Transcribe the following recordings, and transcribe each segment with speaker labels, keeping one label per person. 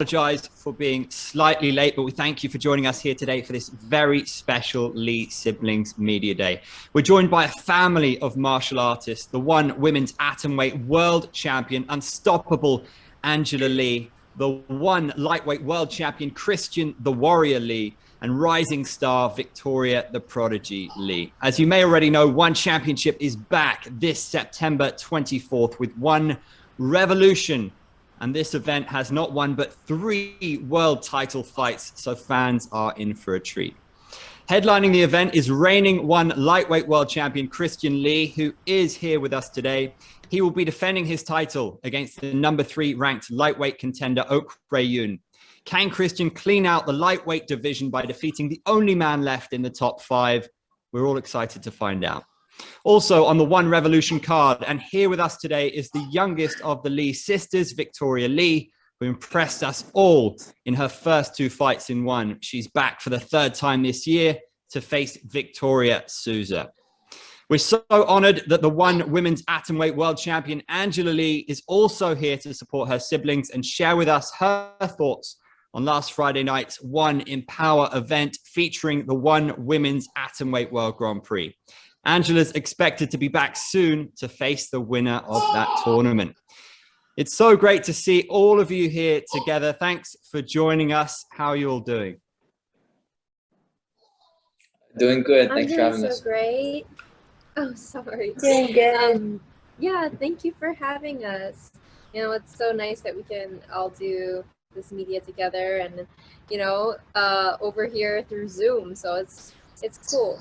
Speaker 1: Apologize for being slightly late, but we thank you for joining us here today for this very special Lee Siblings Media Day. We're joined by a family of martial artists, the one women's atomweight world champion, unstoppable Angela Lee, the one lightweight world champion, Christian the Warrior Lee, and rising star Victoria the Prodigy Lee. As you may already know, One Championship is back this September 24th with One Revolution. And this event has not one, but 3 world title fights, so fans are in for a treat. Headlining the event is reigning One lightweight world champion Christian Lee, who is here with us today. He will be defending his title against the number 3 ranked lightweight contender, Prix. Can Christian clean out the lightweight division by defeating the only man left in the top 5? We're all excited to find out. Also on the One Revolution card, and here with us today is the youngest of the Lee sisters, Victoria Lee, who impressed us all in her first 2 fights in One. She's back for the 3rd time this year to face Victoria Souza. We're so honored that the One women's atomweight world champion, Angela Lee, is also here to support her siblings and share with us her thoughts on last Friday night's One Empower event featuring the One women's atomweight world Grand Prix. Angela's expected to be back soon to face the winner of that tournament. It's so great to see all of you here together. Thanks for joining us. How are you all doing?
Speaker 2: Doing good. Thanks for having us.
Speaker 3: Great. Oh, sorry.
Speaker 4: Doing good.
Speaker 3: Yeah, thank you for having us. You know, it's so nice that we can all do this media together and, you know, over here through Zoom. So it's cool.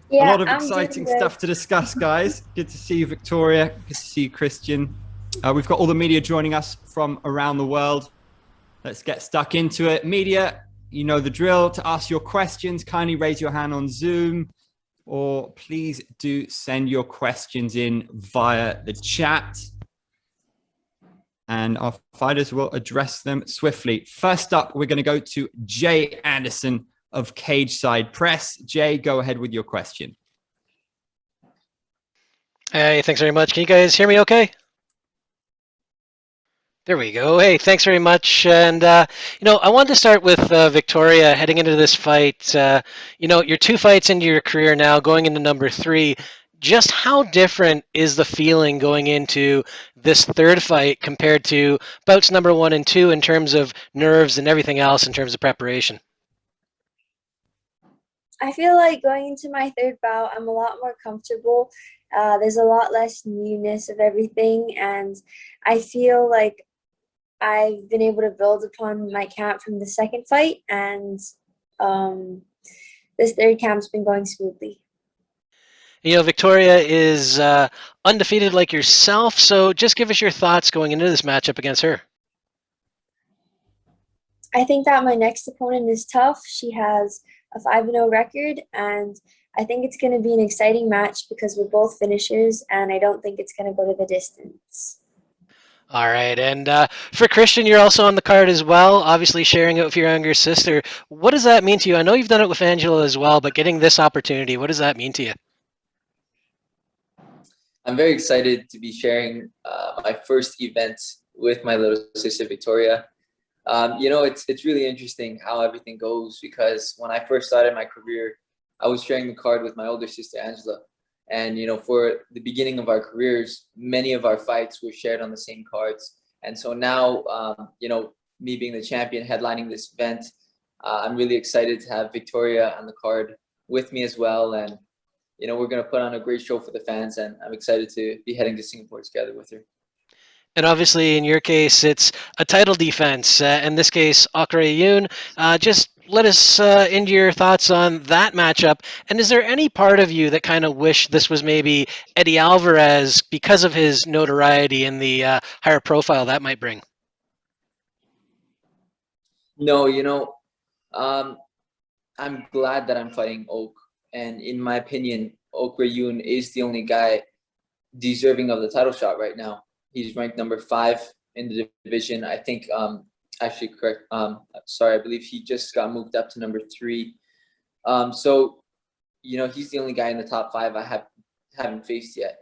Speaker 1: A
Speaker 4: Yeah,
Speaker 1: lot of exciting stuff to discuss, guys. Good to see you, Victoria. Good to see you, Christian. We've got all the media joining us from around the world. Let's get stuck into it. Media, you know the drill. To ask your questions, kindly raise your hand on Zoom, or please do send your questions in via the chat, and our fighters will address them swiftly. First up, we're going to go to Jay Anderson of Cage Side Press. Jay, go ahead with your question.
Speaker 5: Hey, thanks very much. Can you guys hear me okay? There we go. Hey, thanks very much. And, you know, I wanted to start with Victoria heading into this fight. You know, you're 2 fights into your career now, going into number 3. Just how different is the feeling going into this 3rd fight compared to bouts number 1 and 2 in terms of nerves and everything else in terms of preparation?
Speaker 4: I feel like going into my 3rd bout, I'm a lot more comfortable. There's a lot less newness of everything, and I feel like I've been able to build upon my camp from the 2nd fight, and this 3rd camp's been going smoothly.
Speaker 5: You know, Victoria is undefeated like yourself, so just give us your thoughts going into this matchup against her.
Speaker 4: I think that my next opponent is tough. She has a 5-0 record, and I think it's going to be an exciting match because we're both finishers, and I don't think it's going to go to the distance.
Speaker 5: All right, and for Christian, you're also on the card as well, obviously sharing it with your younger sister. What does that mean to you? I know you've done it with Angela as well, but getting this opportunity, what does that mean to you?
Speaker 2: I'm very excited to be sharing my first event with my little sister, Victoria. You know, it's really interesting how everything goes, because when I first started my career, I was sharing the card with my older sister, Angela. And, you know, for the beginning of our careers, many of our fights were shared on the same cards. And so now, you know, me being the champion headlining this event, I'm really excited to have Victoria on the card with me as well. And, you know, we're going to put on a great show for the fans, and I'm excited to be heading to Singapore together with her.
Speaker 5: And obviously, in your case, it's a title defense. In this case, Adrian. Just let us into your thoughts on that matchup. And is there any part of you that kind of wish this was maybe Eddie Alvarez because of his notoriety and the higher profile that might bring?
Speaker 2: No, you know, I'm glad that I'm fighting Oak. And in my opinion, Adrian is the only guy deserving of the title shot right now. He's ranked number 5 in the division. I think, actually correct, sorry, I believe he just got moved up to number 3. So, you know, he's the only guy in the top 5 I haven't faced yet.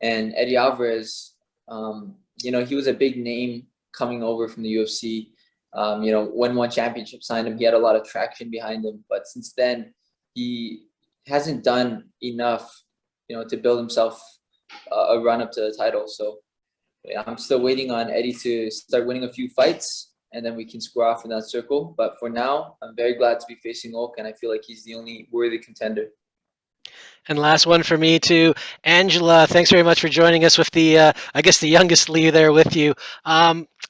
Speaker 2: And Eddie Alvarez, you know, he was a big name coming over from the UFC. You know, when one championship signed him, he had a lot of traction behind him. But since then, he hasn't done enough, you know, to build himself a run up to the title. So yeah, I'm still waiting on Eddie to start winning a few fights, and then we can square off in that circle. But for now, I'm very glad to be facing Oak, and I feel like he's the only worthy contender.
Speaker 5: And last one for me too, Angela. Thanks very much for joining us with the, I guess the youngest Lee there with you.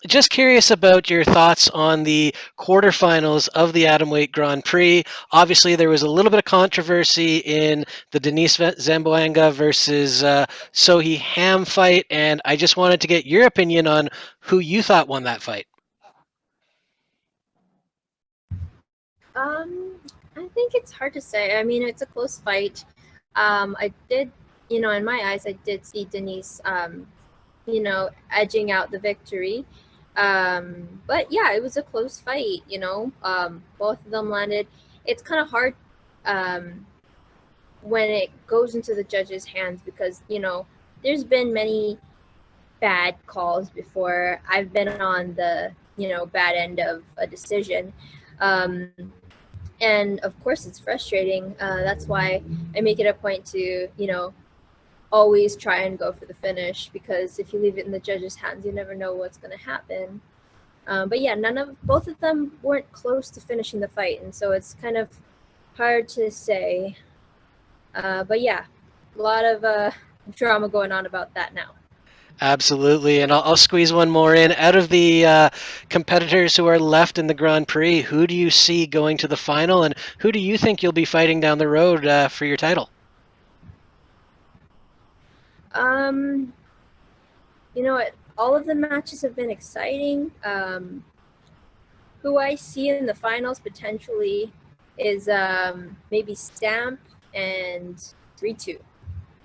Speaker 5: Just curious about your thoughts on the quarterfinals of the atomweight Grand Prix. Obviously, there was a little bit of controversy in the Denise Zamboanga versus Sohee Ham fight, and I just wanted to get your opinion on who you thought won that fight.
Speaker 3: I think it's hard to say. I mean, it's a close fight. I did, you know, in my eyes, I did see Denise, you know, edging out the victory. But yeah, it was a close fight, you know. Both of them landed. It's kind of hard when it goes into the judges' hands because, you know, there's been many bad calls before. I've been on the, you know, bad end of a decision. And of course it's frustrating. That's why I make it a point to, you know, always try and go for the finish, because if you leave it in the judges' hands, you never know what's going to happen. But yeah, both of them weren't close to finishing the fight, and so it's kind of hard to say. But yeah, a lot of drama going on about that now.
Speaker 5: Absolutely, and I'll squeeze one more in. Out of the competitors who are left in the Grand Prix, who do you see going to the final, and who do you think you'll be fighting down the road for your title?
Speaker 3: You know what? All of the matches have been exciting. Who I see in the finals potentially is maybe Stamp and 3-2,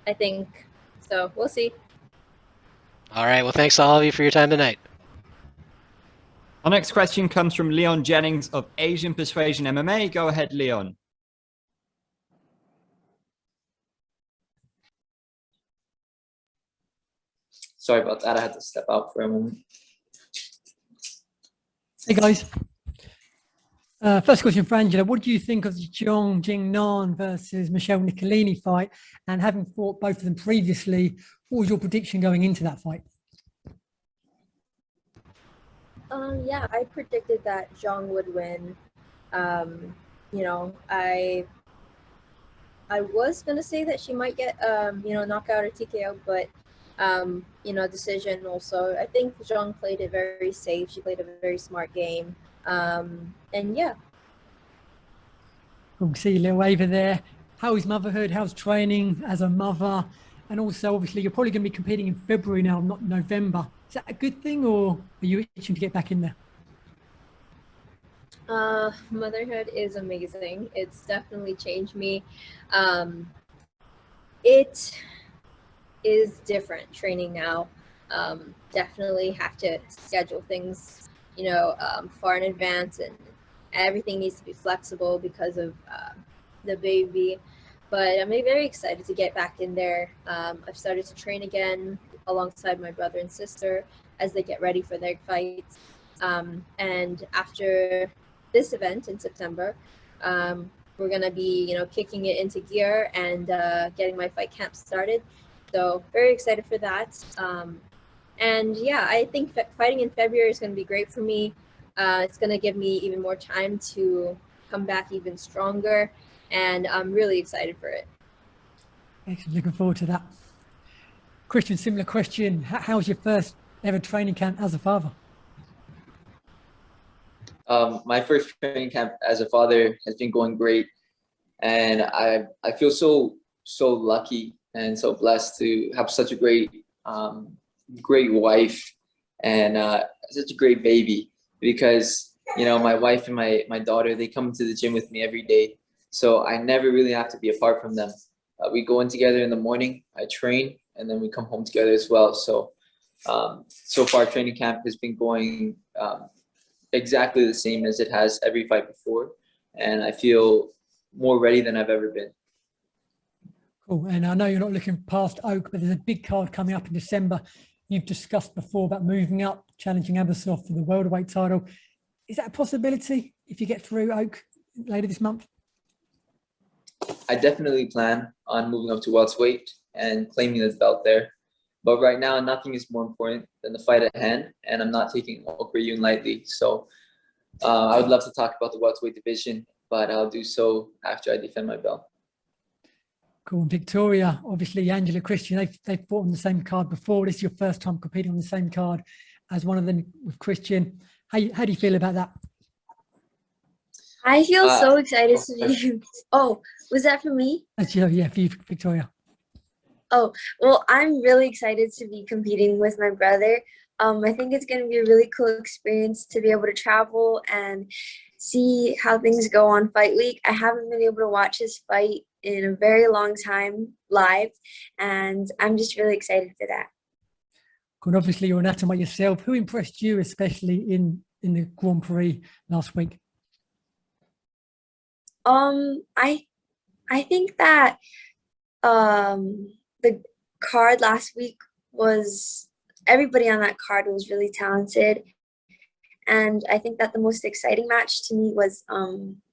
Speaker 3: I think. So we'll see.
Speaker 5: All right, well, thanks to all of you for your time tonight.
Speaker 1: Our next question comes from Leon Jennings of Asian Persuasion MMA. Go ahead, Leon.
Speaker 2: Sorry about that. I had to step out for a moment.
Speaker 6: Hey guys. First question for Angela. What do you think of the Zhong Jingnan versus Michelle Nicolini fight? And having fought both of them previously, what was your prediction going into that fight?
Speaker 3: Yeah, I predicted that Zhong would win. You know, I was gonna say that she might get you know, knockout or TKO, but you know, decision also. I think Zhong played it very safe. She played a very smart game. And yeah.
Speaker 6: We'll see little Ava there. How is motherhood? How's training as a mother? And also, obviously, you're probably going to be competing in February now, not November. Is that a good thing, or are you itching to get back in there?
Speaker 3: Motherhood is amazing. It's definitely changed me. It is different training now. Definitely have to schedule things, you know, far in advance, and everything needs to be flexible because of the baby. But I'm very excited to get back in there. I've started to train again alongside my brother and sister as they get ready for their fights. And after this event in September, we're gonna be, you know, kicking it into gear and getting my fight camp started. So very excited for that. And yeah, I think fighting in February is going to be great for me. It's going to give me even more time to come back even stronger, and I'm really excited for it.
Speaker 6: Excellent. Looking forward to that. Christian, similar question. How was your first ever training camp as a father?
Speaker 2: My first training camp as a father has been going great, and I feel so lucky and so blessed to have such a great wife and such a great baby, because you know, my wife and my daughter, they come to the gym with me every day, so I never really have to be apart from them. We go in together in the morning, I train, and then we come home together as well. So so far training camp has been going exactly the same as it has every fight before, and I feel more ready than I've ever been.
Speaker 6: Cool. And I know you're not looking past Oak, but there's a big card coming up in December you've discussed before about moving up, challenging Abersoft for the welterweight title. Is that a possibility if you get through Oak later this month?
Speaker 2: I definitely plan on moving up to welterweight and claiming the belt there. But right now, nothing is more important than the fight at hand, and I'm not taking Oak lightly. So I would love to talk about the welterweight division, but I'll do so after I defend my belt.
Speaker 6: Cool. And Victoria, obviously, Angela Christian, they've fought on the same card before. This is your first time competing on the same card as one of them with Christian. How do you feel about that?
Speaker 4: I feel so excited to be. Oh, was that for me?
Speaker 6: Yeah, for you, Victoria.
Speaker 4: Oh, well, I'm really excited to be competing with my brother. I think it's going to be a really cool experience to be able to travel and see how things go on Fight Week. I haven't been able to watch his fight in a very long time live, and I'm just really excited for that.
Speaker 6: And obviously, you're an atomweight yourself. Who impressed you, especially in the Grand Prix last week?
Speaker 4: I think that the card last week was, everybody on that card was really talented, and I think that the most exciting match to me was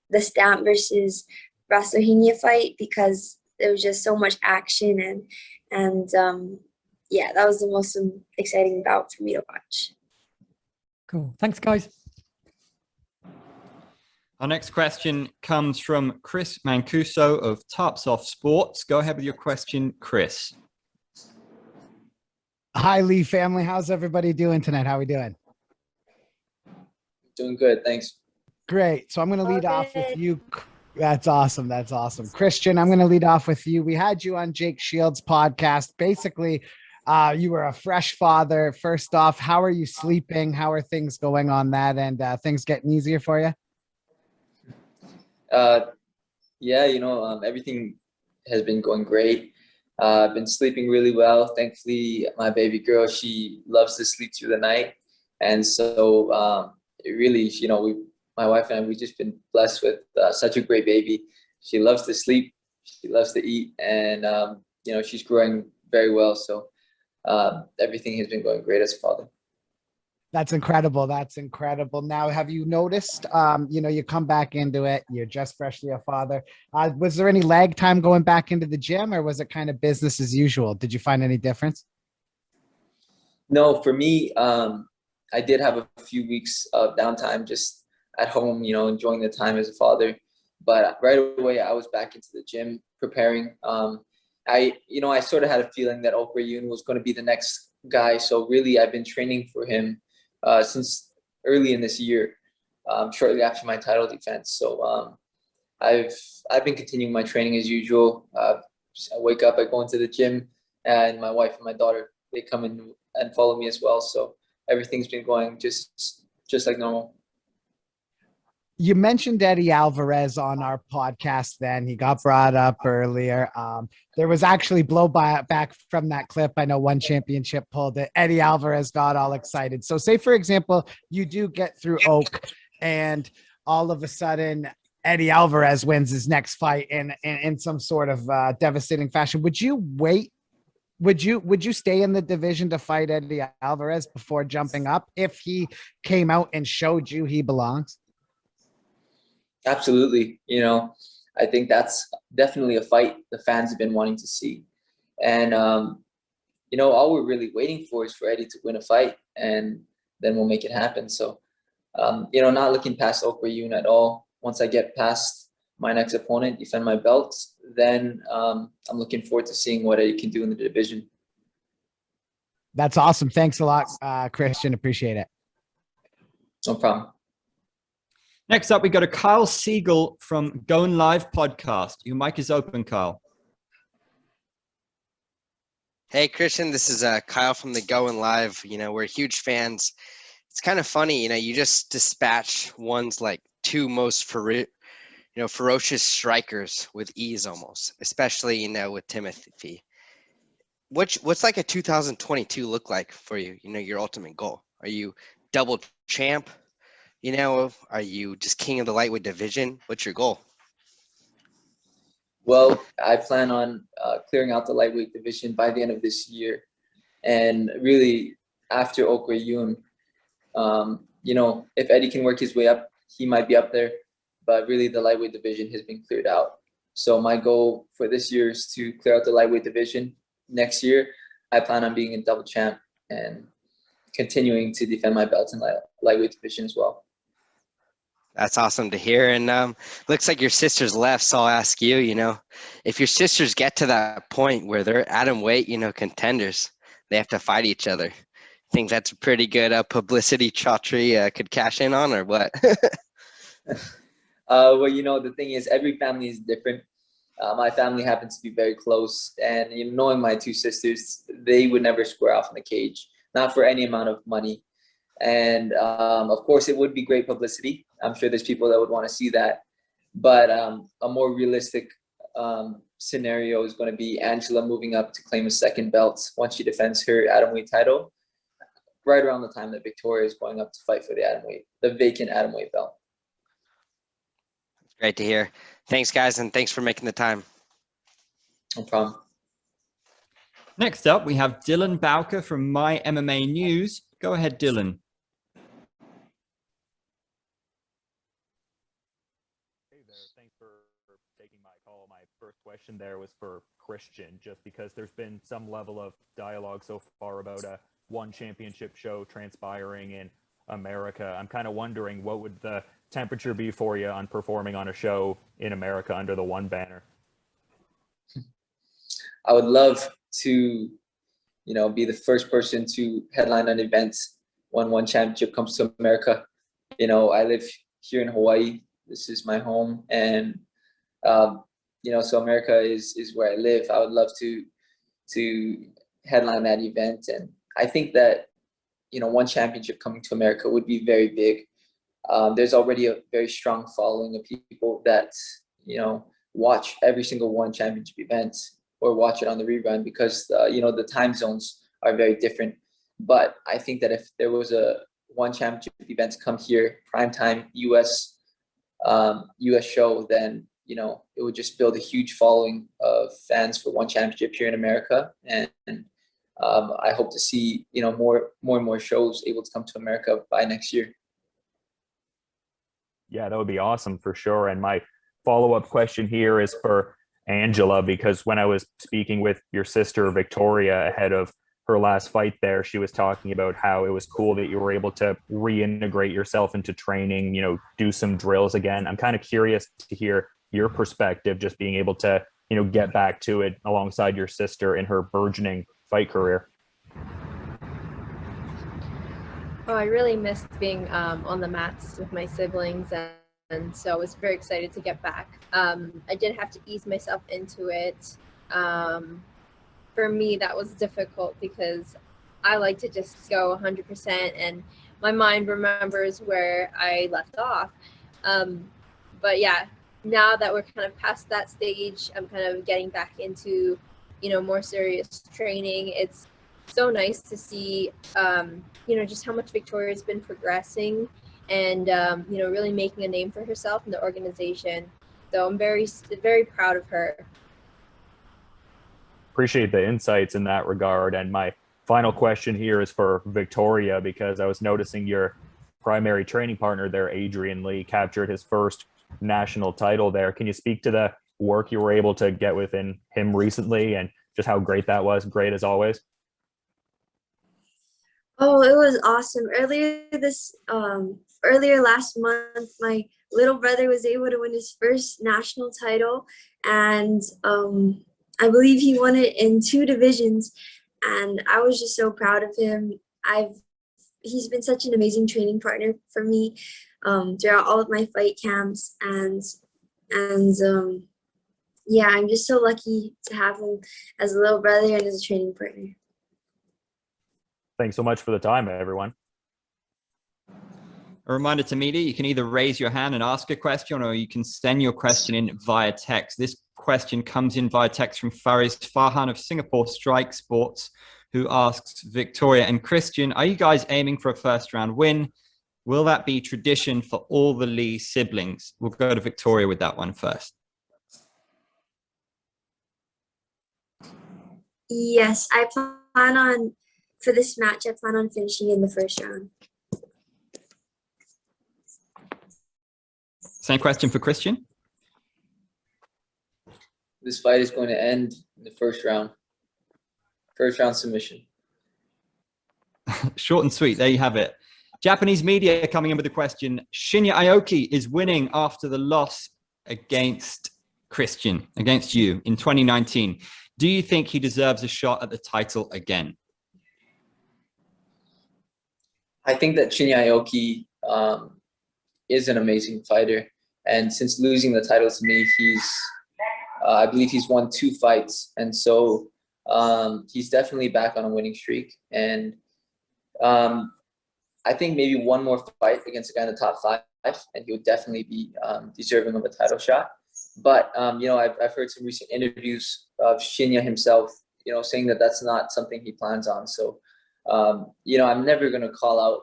Speaker 4: the Stamp versus Rasohinia fight, because there was just so much action, and yeah, that was the most exciting bout for me to watch.
Speaker 6: Cool. Thanks, guys.
Speaker 1: Our next question comes from Chris Mancuso of Tarpsoft Sports. Go ahead with your question, Chris.
Speaker 7: Hi, Lee family. How's everybody doing tonight? How are we doing?
Speaker 2: Doing good, thanks.
Speaker 7: Great. So I'm going to lead off with you. That's awesome. That's awesome. Christian, I'm going to lead off with you. We had you on Jake Shields' podcast. Basically, you were a fresh father. First off, how are you sleeping? How are things going on that end? Things getting easier for you?
Speaker 2: Yeah, everything has been going great. I've been sleeping really well. Thankfully, my baby girl, she loves to sleep through the night. And so it really, my wife and I, we've just been blessed with such a great baby. She loves to sleep. She loves to eat. And, she's growing very well. So everything has been going great as a father.
Speaker 7: That's incredible. That's incredible. Now, have you noticed, you come back into it, you're just freshly a father. Was there any lag time going back into the gym, or was it kind of business as usual? Did you find any difference?
Speaker 2: No, for me, I did have a few weeks of downtime just at home, enjoying the time as a father. But right away, I was back into the gym preparing. I sort of had a feeling that Oak was going to be the next guy. So really, I've been training for him since early in this year, shortly after my title defense. So I've been continuing my training as usual. I wake up, I go into the gym, and my wife and my daughter, they come in and follow me as well. So everything's been going just like normal.
Speaker 7: You mentioned Eddie Alvarez on our podcast then. He got brought up earlier. There was actually blowback from that clip. I know one championship pulled it. Eddie Alvarez got all excited. So say, for example, you do get through Oak and all of a sudden Eddie Alvarez wins his next fight in some sort of devastating fashion. Would you wait? Would you stay in the division to fight Eddie Alvarez before jumping up if he came out and showed you he belongs?
Speaker 2: Absolutely. I think that's definitely a fight the fans have been wanting to see. And, all we're really waiting for is for Eddie to win a fight, and then we'll make it happen. So, not looking past Oak at all. Once I get past my next opponent, defend my belt, then I'm looking forward to seeing what Eddie can do in the division.
Speaker 7: That's awesome. Thanks a lot, Christian. Appreciate it.
Speaker 2: No problem.
Speaker 1: Next up, we go to Kyle Siegel from Going Live podcast. Your mic is open, Kyle.
Speaker 8: Hey, Christian, this is Kyle from the Going Live. We're huge fans. It's kind of funny, you just dispatch one's like two most ferocious strikers with ease almost, especially, with Timothy. What's like a 2022 look like for you, your ultimate goal? Are you double champ? Are you just king of the lightweight division? What's your goal?
Speaker 2: Well, I plan on clearing out the lightweight division by the end of this year. And really, after Okwe Yoon, you know, if Eddie can work his way up, he might be up there. But really, the lightweight division has been cleared out. So my goal for this year is to clear out the lightweight division. Next year, I plan on being a double champ and continuing to defend my belt in lightweight division as well.
Speaker 8: That's awesome to hear. And looks like your sisters left, so I'll ask you, you know, if your sisters get to that point where they're atom weight, you know, contenders, they have to fight each other. Think that's a pretty good publicity Chaudhry could cash in on, or what?
Speaker 2: Well, you know, the thing is, every family is different. My family happens to be very close, and you know, knowing my two sisters, they would never square off in the cage, not for any amount of money. And of course, it would be great publicity. I'm sure there's people that would want to see that. But a more realistic scenario is going to be Angela moving up to claim a second belt once she defends her atomweight title, right around the time that Victoria is going up to fight for the vacant atomweight belt.
Speaker 8: Great to hear. Thanks, guys, and thanks for making the time.
Speaker 2: No problem.
Speaker 1: Next up, we have Dylan Bowker from My MMA News. Go ahead, Dylan.
Speaker 9: Hey there. Thanks for taking my call. My first question there was for Christian, just because there's been some level of dialogue so far about a one championship show transpiring in America. I'm kind of wondering, what would the temperature be for you on performing on a show in America under the one banner?
Speaker 2: I would love to, you know, be the first person to headline an event when one championship comes to America. You know, I live here in Hawaii. This is my home, and you know, so America is where I live. I would love to headline that event, and I think that, you know, one championship coming to America would be very big. There's already a very strong following of people that, you know, watch every single one championship event or watch it on the rerun, because you know, the time zones are very different. But I think that if there was a one championship event to come here, primetime US show, then, you know, it would just build a huge following of fans for one championship here in America. And I hope to see, you know, more and more shows able to come to America by next year.
Speaker 9: Yeah, that would be awesome for sure. And my follow-up question here is for Angela, because when I was speaking with your sister Victoria ahead of her last fight there, she was talking about how it was cool that you were able to reintegrate yourself into training, you know, do some drills again. I'm kind of curious to hear your perspective, just being able to, you know, get back to it alongside your sister in her burgeoning fight career.
Speaker 3: Oh, I really missed being on the mats with my siblings, and so I was very excited to get back. I did have to ease myself into it. For me, that was difficult because I like to just go 100%, and my mind remembers where I left off. But yeah, now that we're kind of past that stage, I'm kind of getting back into, you know, more serious training. It's so nice to see, you know, just how much Victoria's been progressing and, you know, really making a name for herself in the organization. So I'm very, very proud of her.
Speaker 9: Appreciate the insights in that regard. And my final question here is for Victoria, because I was noticing your primary training partner there, Adrian Lee, captured his first national title there. Can you speak to the work you were able to get within him recently and just how great that was? Great as always.
Speaker 4: Oh, it was awesome. Earlier last month, my little brother was able to win his first national title, and I believe he won it in 2 divisions, and I was just so proud of him. He's been such an amazing training partner for me throughout all of my fight camps, and yeah, I'm just so lucky to have him as a little brother and as a training partner.
Speaker 9: Thanks so much for the time, everyone.
Speaker 1: A reminder to media, you can either raise your hand and ask a question, or you can send your question in via text. This question comes in via text from Faris Farhan of Singapore Strike Sports, who asks Victoria and Christian, are you guys aiming for a first round win? Will that be tradition for all the Lee siblings? We'll go to Victoria with that one first.
Speaker 4: Yes, I plan on for this match, I plan on finishing in the first round.
Speaker 1: Same question for Christian.
Speaker 2: This fight is going to end in the first round. First round submission.
Speaker 1: Short and sweet. There you have it. Japanese media coming in with the question: Shinya Aoki is winning after the loss against Christian, against you in 2019. Do you think he deserves a shot at the title again?
Speaker 2: I think that Shinya Aoki is an amazing fighter. And since losing the title to me, I believe he's won 2 fights. And so he's definitely back on a winning streak. And I think maybe one more fight against a guy in the top 5, and he would definitely be deserving of a title shot. But, I've heard some recent interviews of Shinya himself, saying that that's not something he plans on. So, I'm never going to call out,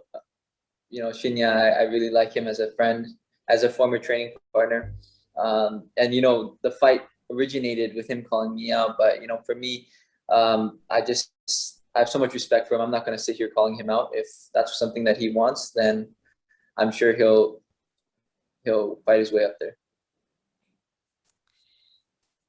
Speaker 2: Shinya. I really like him as a friend, as a former training partner. And, the fight originated with him calling me out. But, for me, I have so much respect for him. I'm not going to sit here calling him out. If that's something that he wants, then I'm sure he'll fight his way up there.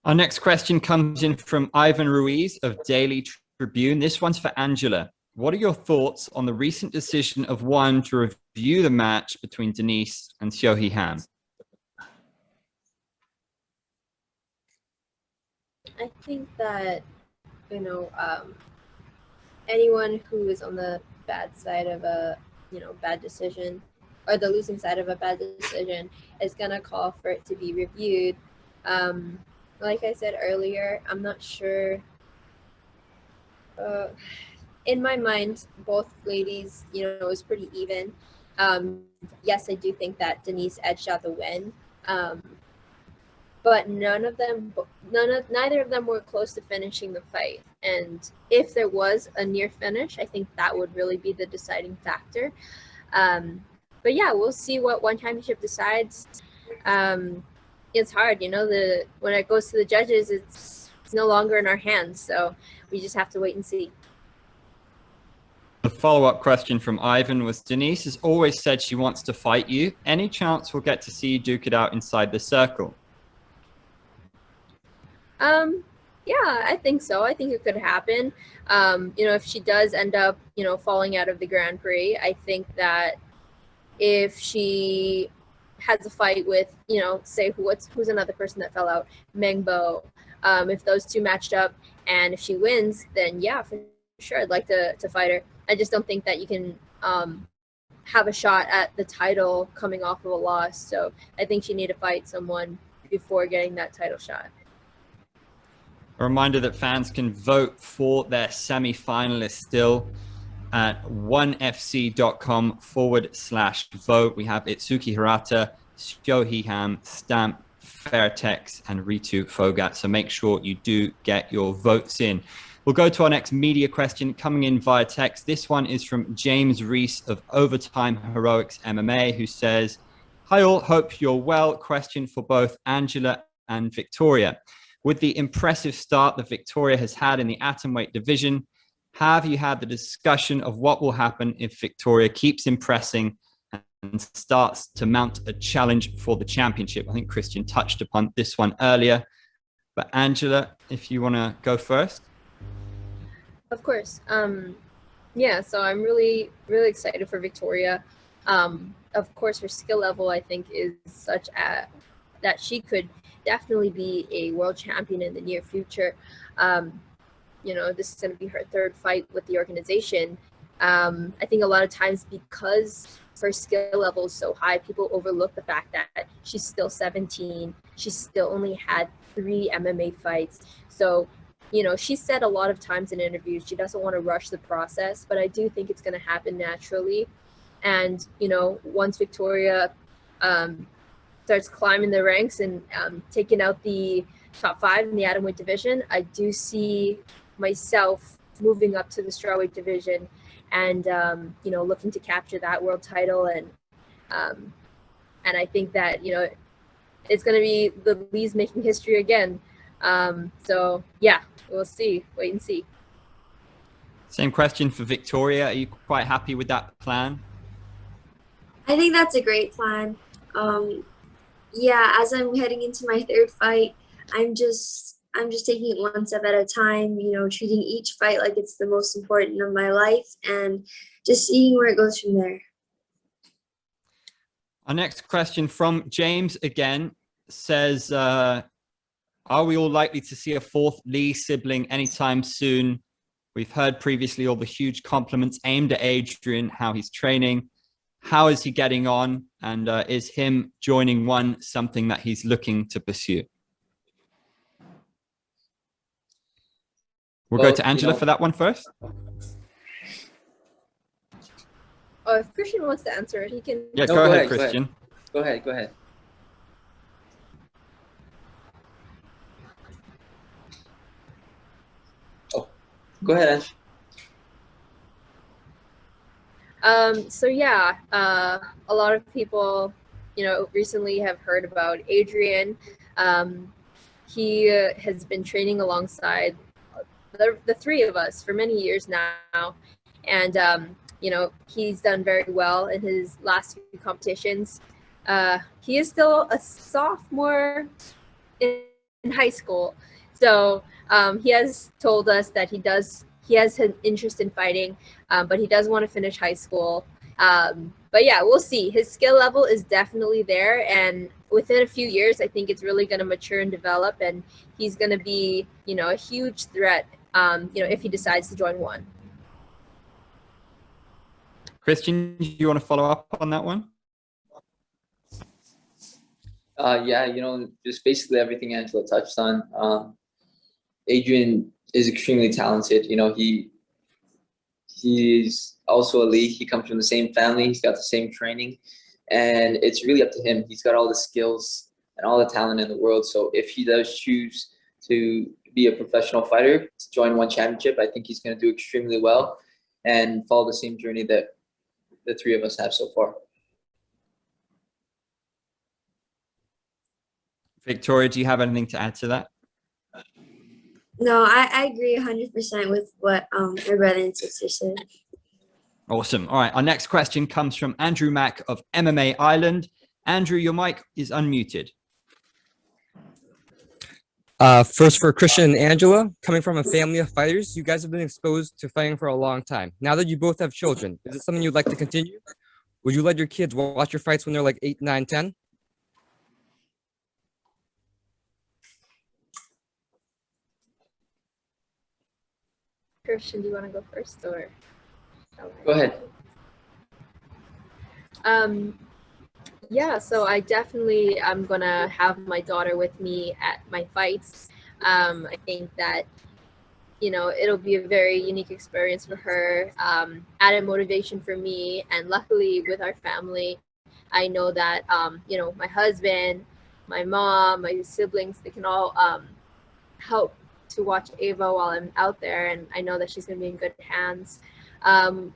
Speaker 1: Our next question comes in from Ivan Ruiz of Daily Tribune. This one's for Angela. What are your thoughts on the recent decision of ONE to review the match between Denise and Seo Ham?
Speaker 3: I think that, anyone who is on the bad side of a, bad decision, or the losing side of a bad decision, is going to call for it to be reviewed. Like I said earlier, I'm not sure. In my mind, both ladies, it was pretty even. Yes, I do think that Denise edged out the win. But neither of them were close to finishing the fight. And if there was a near finish, I think that would really be the deciding factor. But yeah, we'll see what ONE Championship decides. It's hard, when it goes to the judges, it's no longer in our hands. So we just have to wait and see.
Speaker 1: The follow-up question from Ivan was: Denise has always said she wants to fight you. Any chance we'll get to see you duke it out inside the circle?
Speaker 3: Yeah, I think so. I think it could happen. If she does end up, falling out of the Grand Prix, I think that if she has a fight with, say who's another person that fell out, Mengbo, if those two matched up and if she wins, then yeah, for sure, I'd like to fight her. I just don't think that you can have a shot at the title coming off of a loss. So I think she need to fight someone before getting that title shot.
Speaker 1: A reminder that fans can vote for their semi-finalists still at onefc.com/vote. We have Itsuki Hirata, Seo Ham, Stamp, Fairtex, and Ritu Fogat. So make sure you do get your votes in. We'll go to our next media question coming in via text. This one is from James Reese of Overtime Heroics MMA, who says, "Hi all, hope you're well. Question for both Angela and Victoria. With the impressive start that Victoria has had in the atomweight division, have you had the discussion of what will happen if Victoria keeps impressing and starts to mount a challenge for the championship?" I think Christian touched upon this one earlier, but Angela, if you want to go first.
Speaker 3: Of course. Yeah, so I'm really, really excited for Victoria. Of course, her skill level, I think, is such that she could definitely be a world champion in the near future. This is going to be her 3rd fight with the organization. I think a lot of times, because her skill level is so high, people overlook the fact that she's still 17. She still only had 3 MMA fights. So, she said a lot of times in interviews she doesn't want to rush the process, but I do think it's going to happen naturally. And, once Victoria starts climbing the ranks and taking out the top 5 in the atomweight division, I do see myself moving up to the strawweight division and looking to capture that world title. And I think that it's going to be the Lees making history again. So yeah, we'll see. Wait and see.
Speaker 1: Same question for Victoria. Are you quite happy with that plan?
Speaker 4: I think that's a great plan. Yeah, as I'm heading into my third fight, I'm just taking it one step at a time, you know, treating each fight like it's the most important of my life and just seeing where it goes from there.
Speaker 1: Our next question from James again says, are we all likely to see a fourth Lee sibling anytime soon? We've heard previously all the huge compliments aimed at Adrian, how he's training. How is he getting on? And is him joining one something that he's looking to pursue? We'll go to Angela for that one first.
Speaker 3: Oh, if Christian wants to answer it, he can.
Speaker 1: Yeah, go ahead, Christian.
Speaker 2: Go ahead. Oh, go ahead, Ange.
Speaker 3: So yeah, a lot of people, you know, recently have heard about Adrian. He has been training alongside the three of us for many years now, and you know, he's done very well in his last few competitions. He is still a sophomore in high school, so he has told us that he has an interest in fighting, but he does want to finish high school. But yeah, we'll see. His skill level is definitely there, and within a few years, I think it's really going to mature and develop, and he's going to be, you know, a huge threat, you know, if he decides to join one.
Speaker 1: Christian, do you want to follow up on that one?
Speaker 2: Yeah, you know, just basically everything Angela touched on. Adrian is extremely talented. You know, he's also a Lee. He comes from the same family. He's got the same training, and it's really up to him. He's got all the skills and all the talent in the world. So if he does choose to be a professional fighter, to join one championship, I think he's going to do extremely well and follow the same journey that the three of us have so far.
Speaker 1: Victoria, do you have anything to add to that?
Speaker 4: No, I agree 100% with what my brother and sister said.
Speaker 1: Awesome. All right. Our next question comes from Andrew Mack of MMA Ireland. Andrew, your mic is unmuted.
Speaker 10: First for Christian and Angela, coming from a family of fighters, you guys have been exposed to fighting for a long time. Now that you both have children, is it something you'd like to continue? Would you let your kids watch your fights when they're like 8, 9, 10?
Speaker 3: Christian, do you want to go first, or?
Speaker 2: Go ahead.
Speaker 3: Yeah, so I definitely am gonna have my daughter with me at my fights. I think that, you know, it'll be a very unique experience for her, added motivation for me, and luckily with our family, I know that, you know, my husband, my mom, my siblings, they can all help to watch Ava while I'm out there, and I know that she's gonna be in good hands.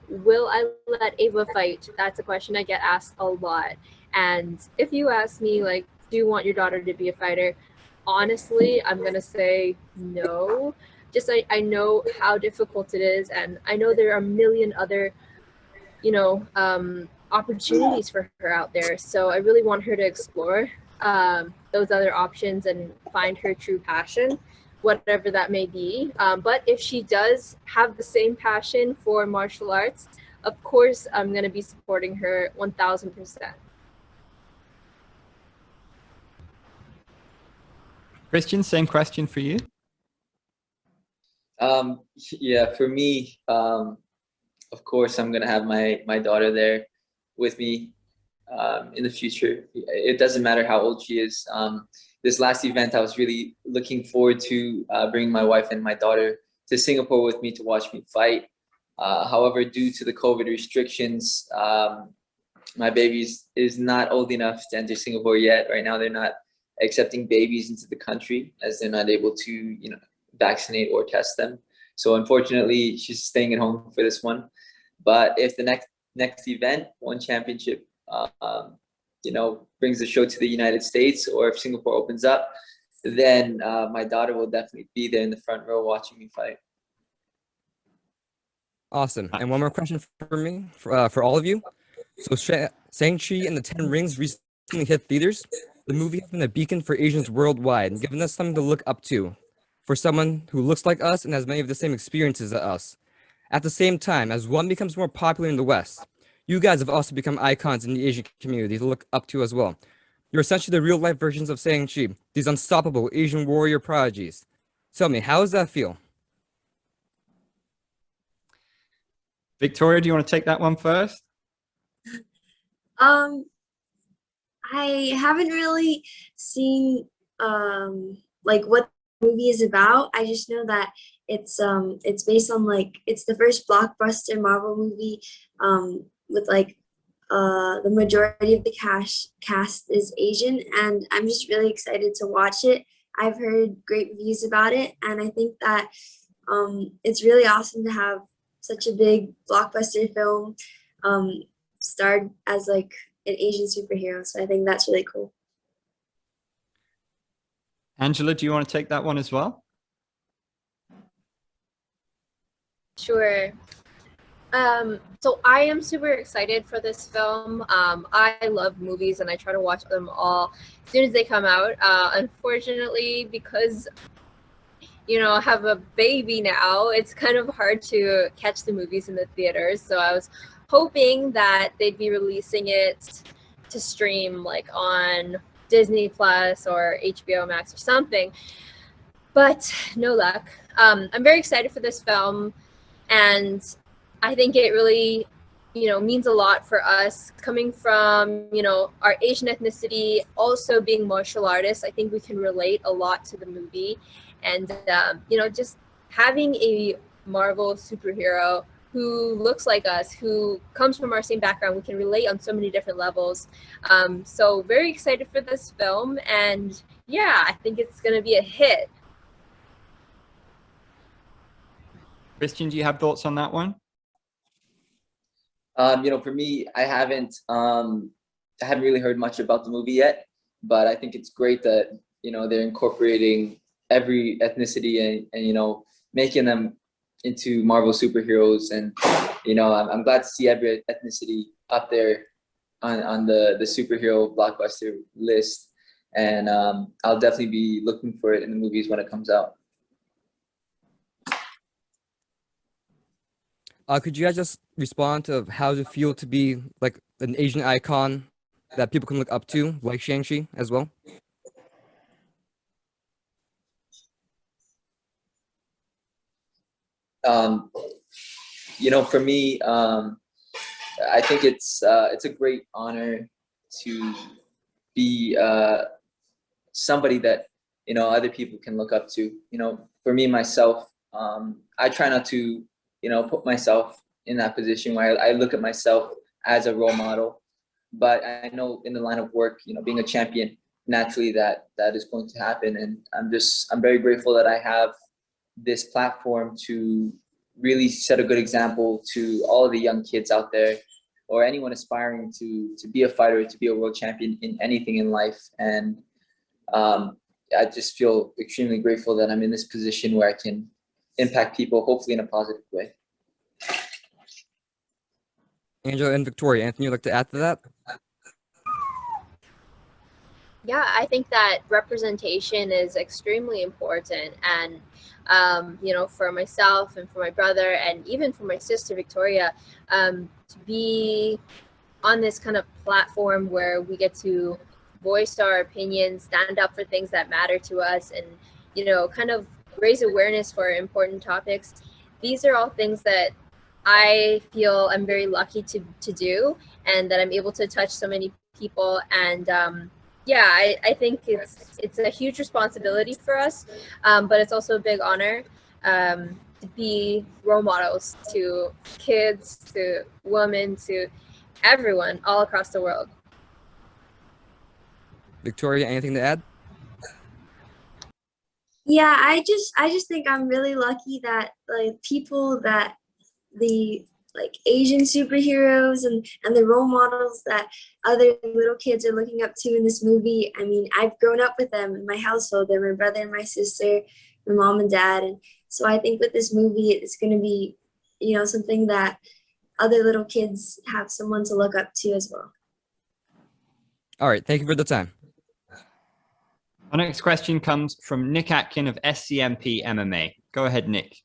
Speaker 3: Will I let Ava fight? That's a question I get asked a lot. And if you ask me, like, do you want your daughter to be a fighter? Honestly, I'm gonna say no. Just I know how difficult it is, and I know there are a million other, you know, opportunities for her out there. So I really want her to explore those other options and find her true passion, whatever that may be. But if she does have the same passion for martial arts, of course, I'm going to be supporting her 1000%.
Speaker 1: Christian, same question for you.
Speaker 2: Yeah, for me, of course, I'm going to have my daughter there with me in the future. It doesn't matter how old she is. This last event, I was really looking forward to bringing my wife and my daughter to Singapore with me to watch me fight. However, due to the COVID restrictions, my baby is not old enough to enter Singapore yet. Right now, they're not accepting babies into the country as they're not able to, you know, vaccinate or test them. So unfortunately, she's staying at home for this one. But if the next event, one championship, you know, brings the show to the United States, or if Singapore opens up, then my daughter will definitely be there in the front row watching me fight.
Speaker 10: Awesome. And one more question for me, for all of you. So Shang-Chi and the Ten Rings recently hit theaters. The movie has been a beacon for Asians worldwide and given us something to look up to for someone who looks like us and has many of the same experiences as us. At the same time, as one becomes more popular in the West, you guys have also become icons in the Asian community to look up to as well. You're essentially the real-life versions of Shang-Chi, these unstoppable Asian warrior prodigies. Tell me, how does that feel?
Speaker 1: Victoria, do you want to take that one first?
Speaker 4: I haven't really seen like what the movie is about. I just know that it's based on like it's the first blockbuster Marvel movie with like the majority of the cast is Asian, and I'm just really excited to watch it. I've heard great reviews about it, and I think that it's really awesome to have such a big blockbuster film starred as like an Asian superhero. So I think that's really cool.
Speaker 1: Angela, do you want to take that one as well?
Speaker 3: Sure. So I am super excited for this film. I love movies and I try to watch them all as soon as they come out. Unfortunately, because I have a baby now, it's kind of hard to catch the movies in the theaters. So I was hoping that they'd be releasing it to stream like on Disney Plus or HBO Max or something, but no luck. I'm very excited for this film, and I think it really means a lot for us coming from our Asian ethnicity, also being martial artists. I think we can relate a lot to the movie, and just having a Marvel superhero who looks like us, who comes from our same background, we can relate on so many different levels. So very excited for this film, and yeah, I think it's going to be a hit.
Speaker 1: Christian, do you have thoughts on that one?
Speaker 2: For me, I haven't really heard much about the movie yet, but I think it's great that they're incorporating every ethnicity and making them into Marvel superheroes, and I'm glad to see every ethnicity up there on the superhero blockbuster list, and I'll definitely be looking for it in the movies when it comes out.
Speaker 10: Could you guys just respond to how does it feel to be like an Asian icon that people can look up to, like Shang-Chi as well?
Speaker 2: For me, I think it's a great honor to be somebody that other people can look up to. For me myself, I try not to put myself in that position where I look at myself as a role model, but I know in the line of work, being a champion, naturally that is going to happen, and I'm very grateful that I have this platform to really set a good example to all of the young kids out there, or anyone aspiring to be a fighter, to be a world champion in anything in life. And I just feel extremely grateful that I'm in this position where I can impact people, hopefully in a positive way.
Speaker 10: Angela and Victoria, anything you'd like to add to that?
Speaker 3: Yeah, I think that representation is extremely important, and for myself and for my brother and even for my sister Victoria, to be on this kind of platform where we get to voice our opinions, stand up for things that matter to us, and kind of raise awareness for important topics. These are all things that I feel I'm very lucky to do, and that I'm able to touch so many people. And I think it's a huge responsibility for us, but it's also a big honor to be role models to kids, to women, to everyone all across the world.
Speaker 10: Victoria, anything to add?
Speaker 4: Yeah, I just think I'm really lucky that like people that the like Asian superheroes and the role models that other little kids are looking up to in this movie. I mean, I've grown up with them in my household. They're my brother and my sister, my mom and dad. And so I think with this movie, it's going to be something that other little kids have someone to look up to as well.
Speaker 10: All right, thank you for the time.
Speaker 1: Our next question comes from Nick Atkin of SCMP MMA. Go ahead, Nick.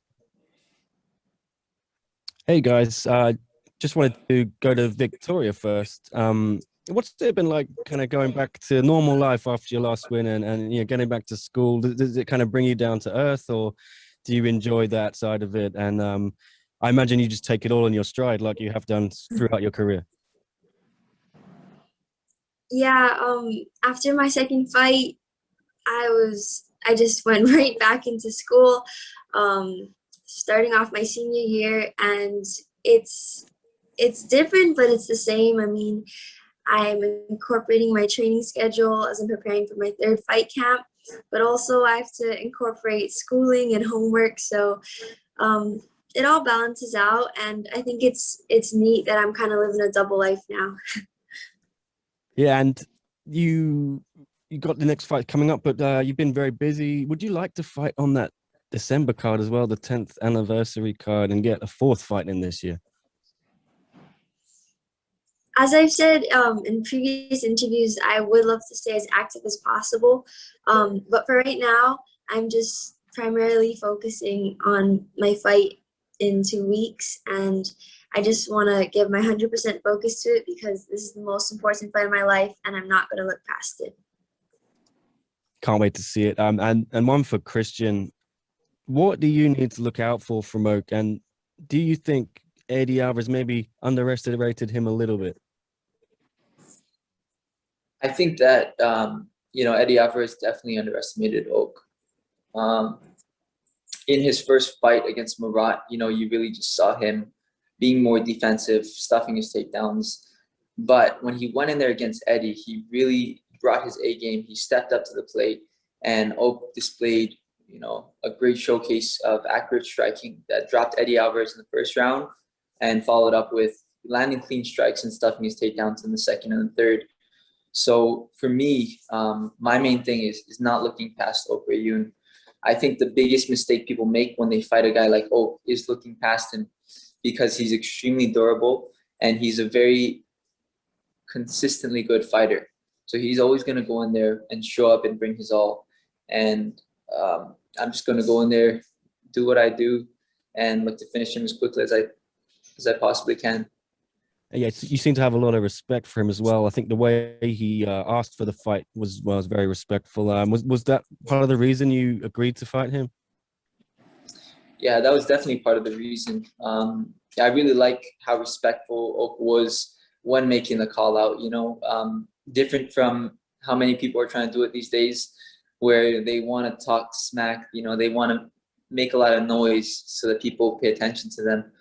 Speaker 11: Hey guys, just wanted to go to Victoria first. What's it been like kind of going back to normal life after your last win and getting back to school? Does it kind of bring you down to earth, or do you enjoy that side of it? And I imagine you just take it all in your stride like you have done throughout your career.
Speaker 4: Yeah, after my second fight, I just went right back into school, starting off my senior year, and it's different, but it's the same. I mean, I'm incorporating my training schedule as I'm preparing for my third fight camp, but also I have to incorporate schooling and homework. So it all balances out, and I think it's neat that I'm kind of living a double life now.
Speaker 11: Yeah, and you got the next fight coming up, but you've been very busy. Would you like to fight on that December card as well, the 10th anniversary card, and get a fourth fight in this year?
Speaker 4: As I've said in previous interviews, I would love to stay as active as possible. But for right now, I'm just primarily focusing on my fight in 2 weeks. And I just want to give my 100% focus to it because this is the most important fight of my life, and I'm not going to look past it.
Speaker 11: Can't wait to see it. And one for Christian. What do you need to look out for from Oak? And do you think Eddie Alvarez maybe underestimated him a little bit?
Speaker 2: I think that Eddie Alvarez definitely underestimated Oak. In his first fight against Murat, you really just saw him being more defensive, stuffing his takedowns. But when he went in there against Eddie, he really brought his A game. He stepped up to the plate, and Oak displayed, a great showcase of accurate striking that dropped Eddie Alvarez in the first round and followed up with landing clean strikes and stuffing his takedowns in the second and the third. So for me, my main thing is not looking past Oak Rayun. I think the biggest mistake people make when they fight a guy like Oak is looking past him, because he's extremely durable and he's a very consistently good fighter. So he's always going to go in there and show up and bring his all. And I'm just going to go in there, do what I do, and look to finish him as quickly as I possibly can.
Speaker 11: Yeah, you seem to have a lot of respect for him as well. I think the way he asked for the fight was very respectful. Was that part of the reason you agreed to fight him?
Speaker 2: Yeah, that was definitely part of the reason. I really like how respectful Oak was when making the call out, different from how many people are trying to do it these days, where they want to talk smack, they want to make a lot of noise so that people pay attention to them.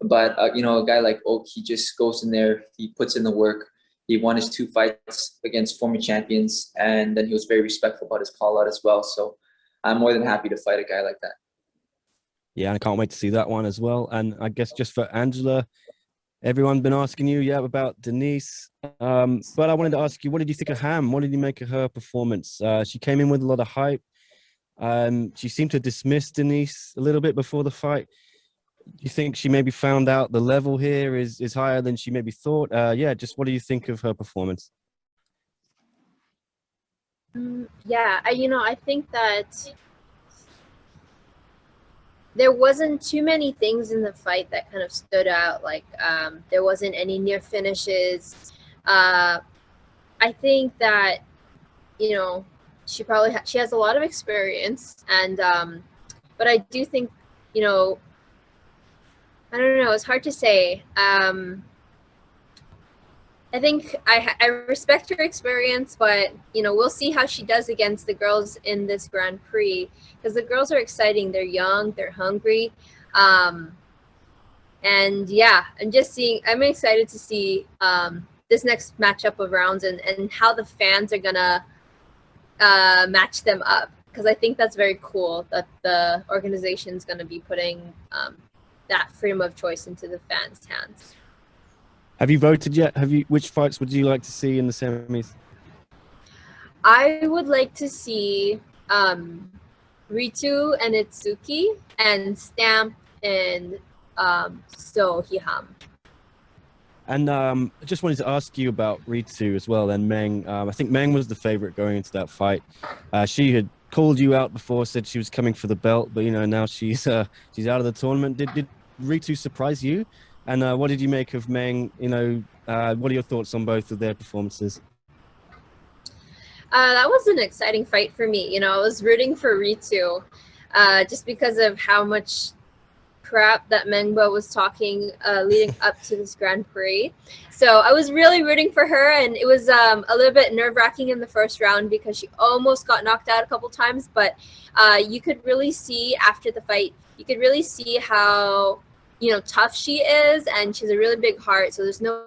Speaker 2: But, a guy like Oak, he just goes in there, he puts in the work. He won his 2 fights against former champions, and then he was very respectful about his call out as well. So I'm more than happy to fight a guy like that.
Speaker 11: Yeah, I can't wait to see that one as well. And I guess just for Angela, everyone's been asking you, about Denise. But I wanted to ask you, what did you think of Ham? What did you make of her performance? She came in with a lot of hype. She seemed to dismiss Denise a little bit before the fight. Do you think she maybe found out the level here is higher than she maybe thought? Just what do you think of her performance?
Speaker 3: I think that there wasn't too many things in the fight that kind of stood out. Like there wasn't any near finishes. I think that she probably she has a lot of experience, and but I do think I don't know. It's hard to say. I think I respect her experience, but we'll see how she does against the girls in this Grand Prix, because the girls are exciting. They're young, they're hungry, and yeah, I'm excited to see this next matchup of rounds and how the fans are gonna match them up, because I think that's very cool that the organization's gonna be putting that freedom of choice into the fans' hands.
Speaker 11: Have you voted yet? Which fights would you like to see in the semis?
Speaker 3: I would like to see Ritu and Itsuki, and Stamp and so hiham.
Speaker 11: And I just wanted to ask you about Ritu as well. And Meng, I think Meng was the favorite going into that fight. She had called you out before, said she was coming for the belt, but now she's out of the tournament. Did Ritu surprise you? And what did you make of Meng? What are your thoughts on both of their performances?
Speaker 3: That was an exciting fight for me. I was rooting for Ritu, just because of how much crap that Mengbo was talking leading up to this Grand Prix. So I was really rooting for her, and it was a little bit nerve-wracking in the first round because she almost got knocked out a couple times, but you could really see after the fight, you could really see how tough she is, and she's a really big heart, so there's no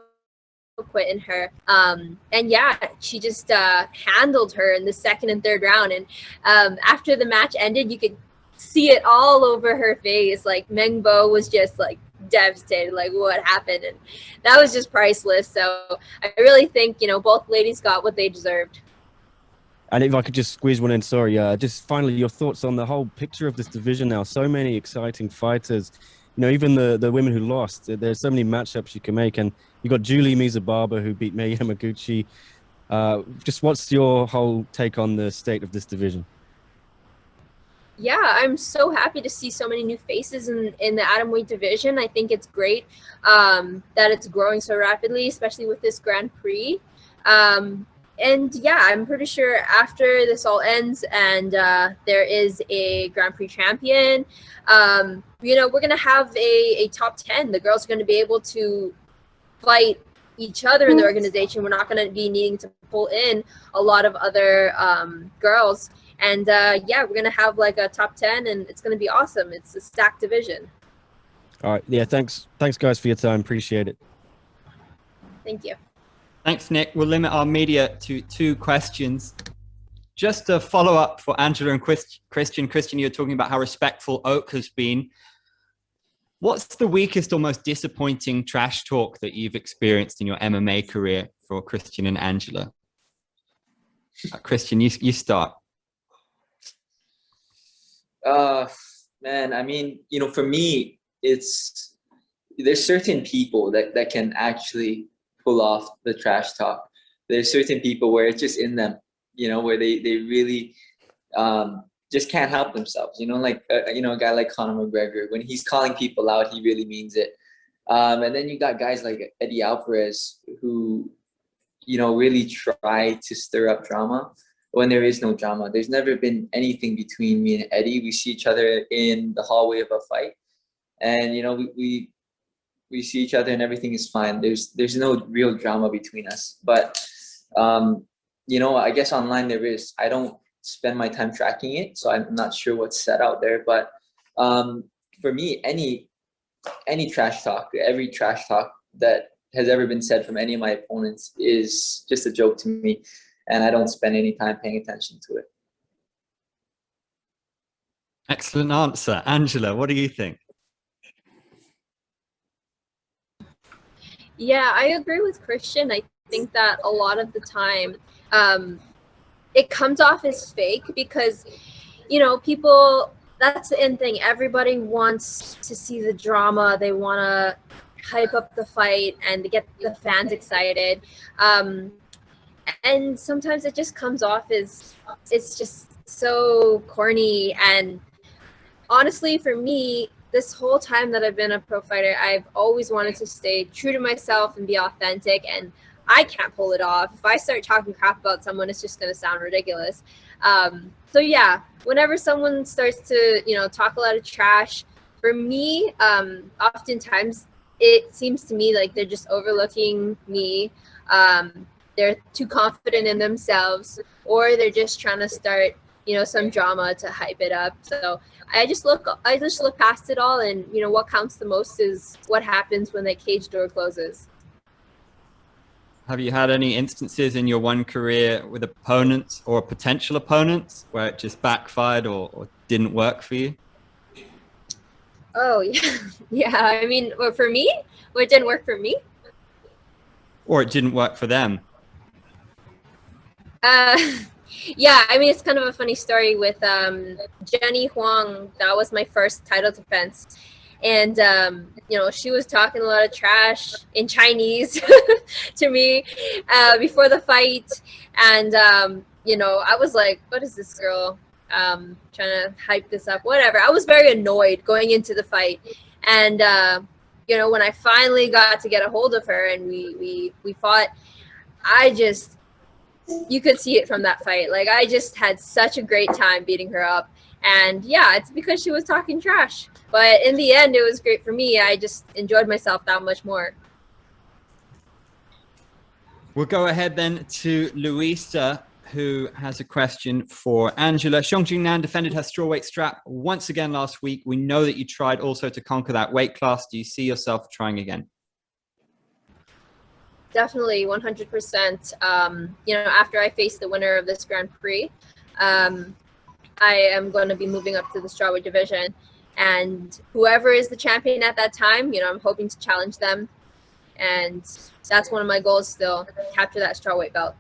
Speaker 3: quit in her. And yeah, she just handled her in the second and third round, and after the match ended, you could see it all over her face. Like Mengbo was just like devastated, like what happened, and that was just priceless. So I really think both ladies got what they deserved.
Speaker 11: And if I could just squeeze one in, sorry, just finally your thoughts on the whole picture of this division now. So many exciting fighters, even the women who lost. There's so many matchups you can make, and you got Julie Mizababa who beat Mei Yamaguchi. Just what's your whole take on the state of this division?
Speaker 3: Yeah, I'm so happy to see so many new faces in the atomweight division. I think it's great that it's growing so rapidly, especially with this Grand Prix. And yeah, I'm pretty sure after this all ends and there is a Grand Prix champion, we're going to have a top 10. The girls are going to be able to fight each other in the organization. We're not going to be needing to pull in a lot of other girls. And yeah, we're going to have like a top 10, and it's going to be awesome. It's a stacked division.
Speaker 11: All right. Yeah, thanks guys for your time. Appreciate it.
Speaker 3: Thank you.
Speaker 1: Thanks, Nick. We'll limit our media to 2 questions. Just a follow up for Angela and Christian. Christian, you were talking about how respectful Oak has been. What's the weakest or most disappointing trash talk that you've experienced in your MMA career for Christian and Angela? Christian, you start.
Speaker 2: Man, I mean, for me, there's certain people that can actually pull off the trash talk. There's certain people where it's just in them, where they really just can't help themselves, like a guy like Conor McGregor, when he's calling people out, he really means it. And then you got guys like Eddie Alvarez who really try to stir up drama when there is no drama. There's never been anything between me and Eddie. We see each other in the hallway of a fight, and we see each other and everything is fine. There's no real drama between us. But I guess online there is. I don't spend my time tracking it, so I'm not sure what's said out there. But for me, any trash talk, every trash talk that has ever been said from any of my opponents is just a joke to me, and I don't spend any time paying attention to it.
Speaker 1: Excellent answer. Angela, what do you think?
Speaker 3: Yeah, I agree with Christian. I think that a lot of the time it comes off as fake because, people, that's the end thing. Everybody wants to see the drama. They want to hype up the fight and to get the fans excited. And sometimes it just comes off as it's just so corny. And honestly, for me, this whole time that I've been a pro fighter, I've always wanted to stay true to myself and be authentic, and I can't pull it off. If I start talking crap about someone, it's just going to sound ridiculous. So yeah, whenever someone starts to, talk a lot of trash, for me, oftentimes it seems to me like they're just overlooking me. They're too confident in themselves, or they're just trying to start, some drama to hype it up. So I just look past it all, and what counts the most is what happens when that cage door closes.
Speaker 1: Have you had any instances in your one career with opponents or potential opponents where it just backfired or didn't work for you?
Speaker 3: Oh yeah, yeah. I mean, for me, it didn't work for me,
Speaker 1: or it didn't work for them.
Speaker 3: Yeah, I mean, it's kind of a funny story with Jenny Huang. That was my first title defense. and you know, she was talking a lot of trash in Chinese to me before the fight, and you know, I was like, what is this girl trying to hype this up, whatever. I was very annoyed going into the fight, and you know, when I finally got to get a hold of her and we fought, I just, you could see it from that fight. Like, I just had such a great time beating her up. And yeah, it's because she was talking trash. But in the end, it was great for me. I just enjoyed myself that much more.
Speaker 1: We'll go ahead then to Luisa, who has a question for Angela. Xiong Jingnan defended her strawweight strap once again last week. We know that you tried also to conquer that weight class. Do you see yourself trying again?
Speaker 3: Definitely, 100%. You know, after I face the winner of this Grand Prix, I am going to be moving up to the strawweight division. And whoever is the champion at that time, you know, I'm hoping to challenge them. And that's one of my goals still, capture that strawweight belt.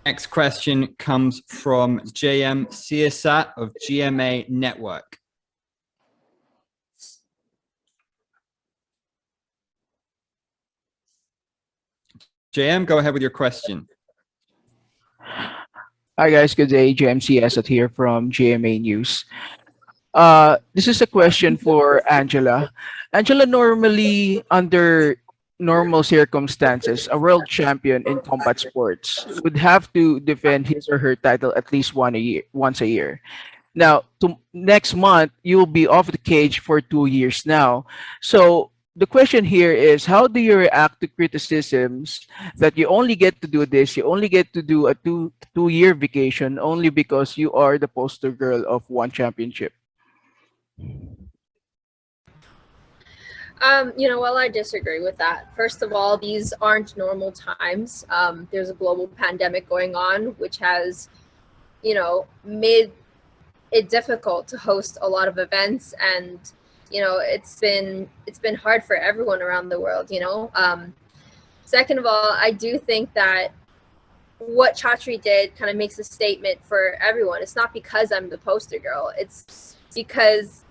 Speaker 1: Next question comes from JM Siasat of GMA Network. JM, go ahead with your question.
Speaker 12: Hi guys, good day. JMC Asset here from GMA News. This is a question for Angela. Angela, normally under normal circumstances, a world champion in combat sports would have to defend his or her title at least once a year. Now, next month, you'll be off the cage for 2 years now. So the question here is, how do you react to criticisms that you only get to do this, you only get to do a two-year vacation only because you are the poster girl of one championship?
Speaker 3: You know, well, I disagree with that. First of all, these aren't normal times. There's a global pandemic going on, which has, you know, made it difficult to host a lot of events, and you know, it's been hard for everyone around the world, you know. Second of all, I do think that what Chatri did kind of makes a statement for everyone. It's not because I'm the poster girl. It's because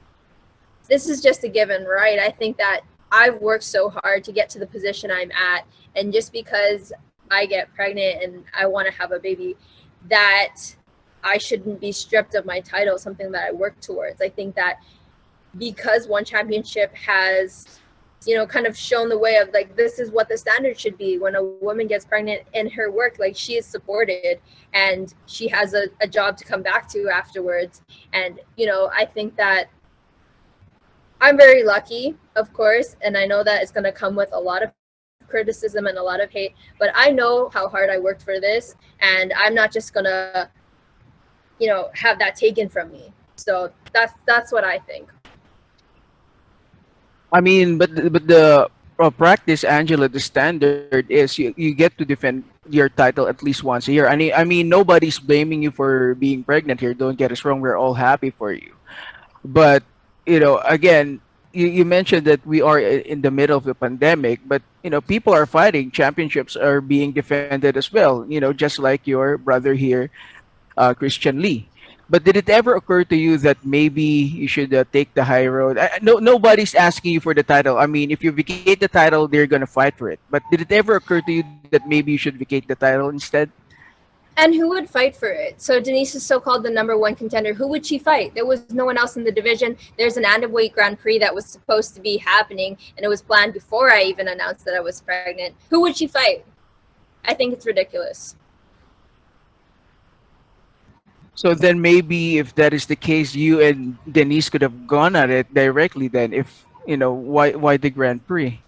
Speaker 3: this is just a given, right? I think that I've worked so hard to get to the position I'm at, and just because I get pregnant and I want to have a baby, that I shouldn't be stripped of my title, something that I work towards. I think that because one championship has, you know, kind of shown the way of like, this is what the standard should be when a woman gets pregnant in her work, like she is supported and she has a job to come back to afterwards. And, you know, I think that I'm very lucky, of course, and I know that it's going to come with a lot of criticism and a lot of hate, but I know how hard I worked for this, and I'm not just going to, you know, have that taken from me. So that's what I think.
Speaker 12: I mean, but the practice, Angela, the standard is you get to defend your title at least once a year. I mean, nobody's blaming you for being pregnant here. Don't get us wrong. We're all happy for you. But, you know, again, you mentioned that we are in the middle of the pandemic, but, you know, people are fighting. Championships are being defended as well, you know, just like your brother here, Christian Lee. But did it ever occur to you that maybe you should take the high road? No, nobody's asking you for the title. I mean, if you vacate the title, they're gonna fight for it. But did it ever occur to you that maybe you should vacate the title instead?
Speaker 3: And who would fight for it? So Denise is so-called the #1 contender. Who would she fight? There was no one else in the division. There's an atomweight Grand Prix that was supposed to be happening, and it was planned before I even announced that I was pregnant. Who would she fight? I think it's ridiculous.
Speaker 12: So then maybe if that is the case, you and Denise could have gone at it directly then. If, you know, why the Grand Prix?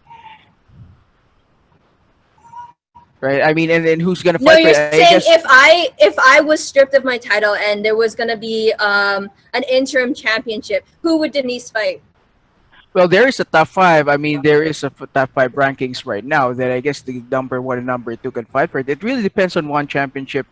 Speaker 12: Right? I mean, and then who's gonna
Speaker 3: No,
Speaker 12: fight for
Speaker 3: you're
Speaker 12: it? I
Speaker 3: saying
Speaker 12: guess
Speaker 3: if I was stripped of my title and there was gonna be an interim championship, who would Denise fight?
Speaker 12: well, there is a top five. I mean, there is a top five rankings right now that I guess the #1 and #2 can fight for it. It really depends on one championship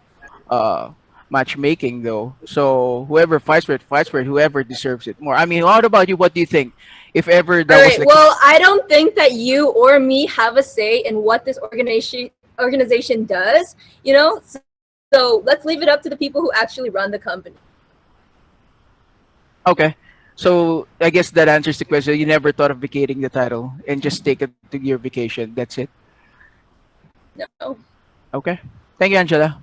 Speaker 12: uh matchmaking though. So whoever fights for it, whoever deserves it more. I mean, what about you? What do you think? If ever that
Speaker 3: All
Speaker 12: was
Speaker 3: right.
Speaker 12: the
Speaker 3: Well, I don't think that you or me have a say in what this organization does. You know, so let's leave it up to the people who actually run the company.
Speaker 12: Okay. So I guess that answers the question. You never thought of vacating the title and just take it to your vacation. That's it.
Speaker 3: No.
Speaker 12: Okay. Thank you, Angela.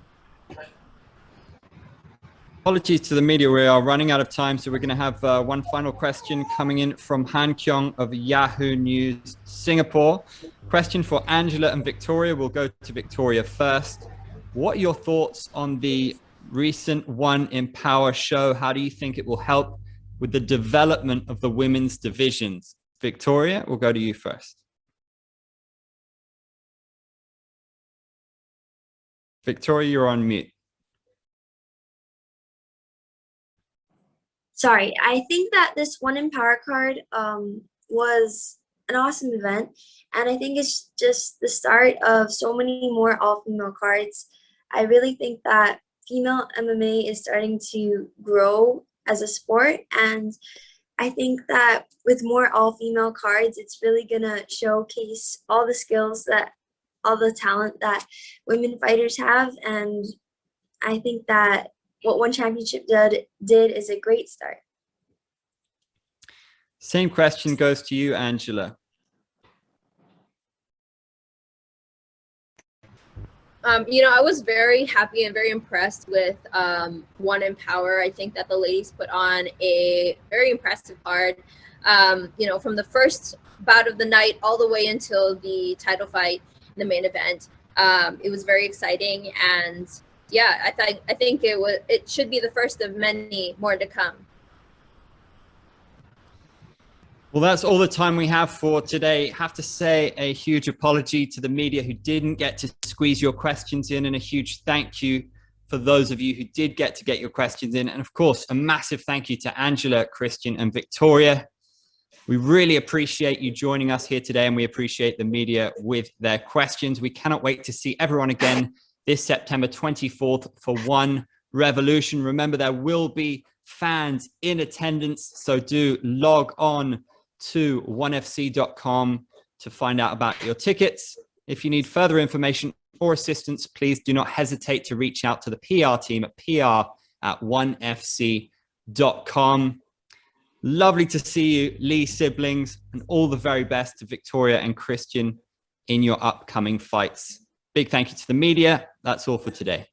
Speaker 1: Apologies to the media. We are running out of time, so we're going to have one final question coming in from Han Kyung of Yahoo News Singapore. Question for Angela and Victoria. We'll go to Victoria first. What are your thoughts on the recent One Empower show? How do you think it will help with the development of the women's divisions? Victoria, we'll go to you first. Victoria, you're on mute.
Speaker 4: Sorry, I think that this One Empower card was an awesome event, and I think it's just the start of so many more all-female cards. I really think that female MMA is starting to grow as a sport, and I think that with more all-female cards, it's really gonna showcase all the skills that, all the talent that women fighters have, and I think that what One Championship did is a great start.
Speaker 1: Same question goes to you, Angela.
Speaker 3: I was very happy and very impressed with One Empower. I think that the ladies put on a very impressive card. From the first bout of the night all the way until the title fight, the main event. It was very exciting, and yeah, I think it should be the first of many more to come.
Speaker 1: Well, that's all the time we have for today. Have to say a huge apology to the media who didn't get to squeeze your questions in, and a huge thank you for those of you who did get your questions in. And of course, a massive thank you to Angela, Christian, and Victoria. We really appreciate you joining us here today, and we appreciate the media with their questions. We cannot wait to see everyone again this September 24th for One Revolution. Remember, there will be fans in attendance, so do log on to onefc.com to find out about your tickets. If you need further information or assistance, please do not hesitate to reach out to the PR team at pr@onefc.com. Lovely to see you, Lee siblings, and all the very best to Victoria and Christian in your upcoming fights. Big thank you to the media. That's all for today.